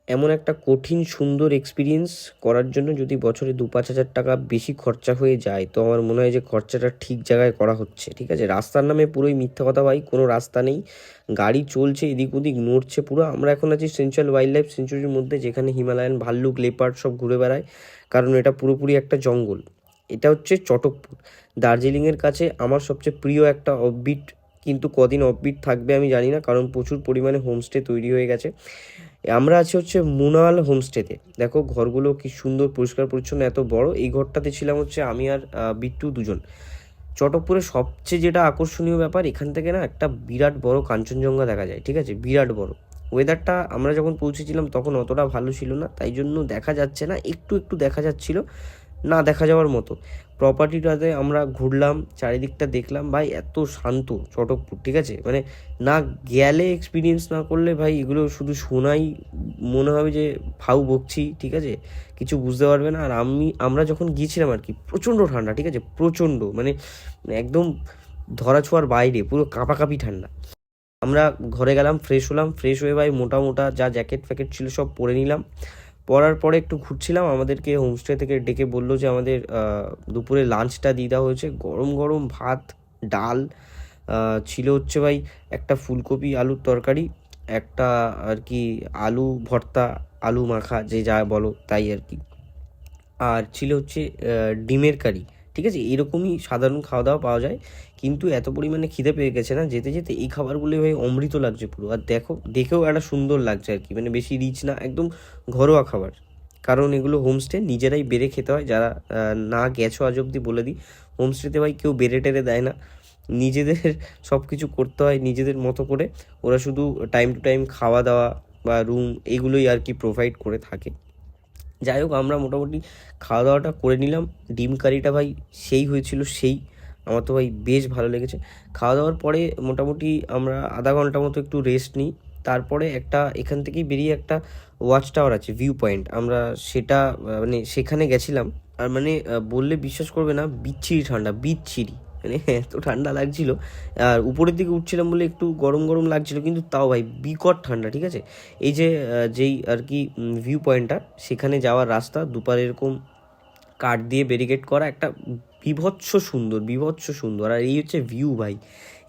এমন একটা কঠিন সুন্দর এক্সপিরিয়েন্স করার জন্য যদি বছরে 2-5 হাজার টাকা বেশি খরচা হয়ে যায়, তো আমার মনে হয় যে খরচাটা ঠিক জায়গায় করা হচ্ছে। ঠিক আছে, রাস্তার নামে পুরোই মিথ্যা কথা ভাই, কোনো রাস্তা নেই, গাড়ি চলছে এদিক ওদিক নড়ছে পুরো। আমরা এখন আছি সেন্ট্রাল ওয়াইল্ড লাইফ সেঞ্চুরির মধ্যে, যেখানে হিমালয়ান ভাল্লুক লেপার্ড সব ঘুরে বেড়ায়, কারণ এটা পুরোপুরি একটা জঙ্গল। এটা হচ্ছে চটকপুর, দার্জিলিংয়ের কাছে আমার সবচেয়ে প্রিয় একটা অফবিট। কিন্তু কদিন অফবিট থাকবে আমি জানি না, কারণ প্রচুর পরিমাণে হোমস্টে তৈরি হয়ে গেছে। আমরা আছি হচ্ছে মুনাল হোমস্টেতে। দেখো ঘরগুলো কি সুন্দর পরিষ্কার পরিচ্ছন্ন, এত বড়। এই ঘরটাতে ছিলাম হচ্ছে আমি আর বিট্টু দুজন। চটকপুরে সবচেয়ে যেটা আকর্ষণীয় ব্যাপার, এখান থেকে না একটা বিরাট বড় কাঞ্চনজঙ্ঘা দেখা যায়। ঠিক আছে, বিরাট বড়। ওয়েদারটা আমরা যখন পৌঁছেছিলাম তখন অতটা ভালো ছিল না, তাই জন্য দেখা যাচ্ছে না, একটু একটু দেখা যাচ্ছিল, না দেখা যাওয়ার মতো। প্রপার্টিটাতে আমরা ঘুরলাম, চারিদিকটা দেখলাম ভাই, এত শান্ত চটকপুর। ঠিক আছে, মানে না গেলে এক্সপিরিয়েন্স না করলে ভাই এগুলো শুধু শোনাই মনে হবে যে ফাউ বকছি। ঠিক আছে, কিছু বুঝতে পারবে না। আর আমরা যখন গিয়েছিলাম আর কি, প্রচণ্ড ঠান্ডা। ঠিক আছে, প্রচণ্ড মানে একদম ধরা ছোঁয়ার বাইরে, পুরো কাঁপাকাঁপি ঠান্ডা। আমরা ঘরে গেলাম, ফ্রেশ হলাম, ফ্রেশ হয়ে ভাই মোটা মোটা যা জ্যাকেট ফ্যাকেট ছিল সব পরে নিলাম। পরার পরে একটু ঘুরছিলাম, আমাদেরকে হোমস্টে থেকে ডেকে বললো যে আমাদের দুপুরে লাঞ্চটা দিয়ে দেওয়া হয়েছে। গরম গরম ভাত, ডাল, ছিল হচ্ছে ভাই একটা ফুলকপি আলুর তরকারি, একটা আর কি আলু ভর্তা, আলু মাখা, যে যা বলো তাই আর কি, আর ছিল হচ্ছে ডিমের কারি। ঠিক আছে, এরকমই সাধারণ খাওয়া দাওয়া পাওয়া যায়। কিন্তু এত পরিমাণে খিদে পেয়ে গেছে না, যেতে যেতে এই খাবারগুলো ভাই অমৃত লাগছে পুরো। আর দেখেও একটা সুন্দর লাগছে আর কি, মানে বেশি রিচ না, একদম ঘরোয়া খাবার। কারণ এগুলো হোমস্টে, নিজেরাই বেড়ে খেতে হয়। যারা না গেছো আজ অবধি বলে দিই, হোমস্টেতে ভাই কেউ বেড়ে টেরে দেয় না, নিজেদের সব কিছু করতে হয় নিজেদের মতো করে। ওরা শুধু টাইম টু টাইম খাওয়া দাওয়া বা রুম এইগুলোই আর কি প্রোভাইড করে থাকে। যাই হোক, আমরা মোটামুটি খাওয়া দাওয়াটা করে নিলাম। ডিম কারিটা ভাই সেই হয়েছিল, সেই, আমার তো ভাই বেশ ভালো লেগেছে। খাওয়া দাওয়ার পরে মোটামুটি আমরা আধা ঘন্টা মতো একটু রেস্ট নিই। তারপরে একটা এখান থেকেই বেরিয়ে একটা ওয়াচ টাওয়ার আছে, ভিউ পয়েন্ট, আমরা সেটা মানে সেখানে গেছিলাম। আর মানে বললে বিশ্বাস করবে না, বিচ্ছিরি ঠান্ডা, বিচ্ছিরি, মানে এত ঠান্ডা লাগছিল। আর উপরের দিকে উঠছিলাম বলে একটু গরম গরম লাগছিল, কিন্তু তাও ভাই বিকট ঠান্ডা। ঠিক আছে, এই যে যেই আর কি ভিউ পয়েন্টটা, সেখানে যাওয়ার রাস্তা দুপারে এরকম কাঠ দিয়ে ব্যারিকেড করা, একটা বিভৎস সুন্দর, বিভৎস সুন্দর। আর এই হচ্ছে ভিউ ভাই,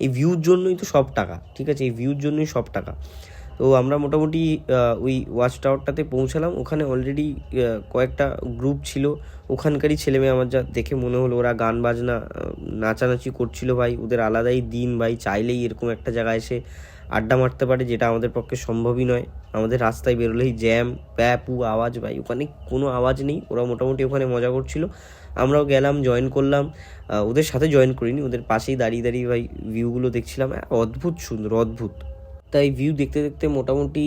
এই ভিউর জন্যই তো সব টাকা। ঠিক আছে, এই ভিউর জন্যই সব টাকা। তো আমরা মোটামুটি ওই ওয়াচ টাওয়ারটাতে পৌঁছালাম। ওখানে অলরেডি কয়েকটা গ্রুপ ছিল, ওখানকারই ছেলেমেয়ে। আমার যা দেখে মনে হলো ওরা গান বাজনা নাচানাচি করছিল ভাই। ওদের আলাদাই দিন ভাই, চাইলেই এরকম একটা জায়গায় এসে আড্ডা মারতে পারে, যেটা আমাদের পক্ষে সম্ভবই নয়। আমাদের রাস্তায় বেরোলেই জ্যাম, প্যাপু আওয়াজ ভাই, ওখানে কোনো আওয়াজ নেই। ওরা মোটামুটি ওখানে মজা করছিল, আমরাও গেলাম, জয়েন করলাম। ওদের সাথে জয়েন করিনি, ওদের পাশেই দাঁড়িয়ে দাঁড়িয়ে ভাই ভিউগুলো দেখছিলাম। অদ্ভুত সুন্দর, অদ্ভুত। তাই ভিউ দেখতে দেখতে মোটামুটি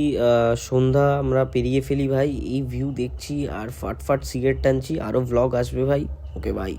সন্ধ্যা আমরা পেরিয়ে ফেলি ভাই। এই ভিউ দেখছি আর ফাট ফাট সিগারেট টানছি। আরও ভ্লগ আসবে ভাই। ওকে, বাই।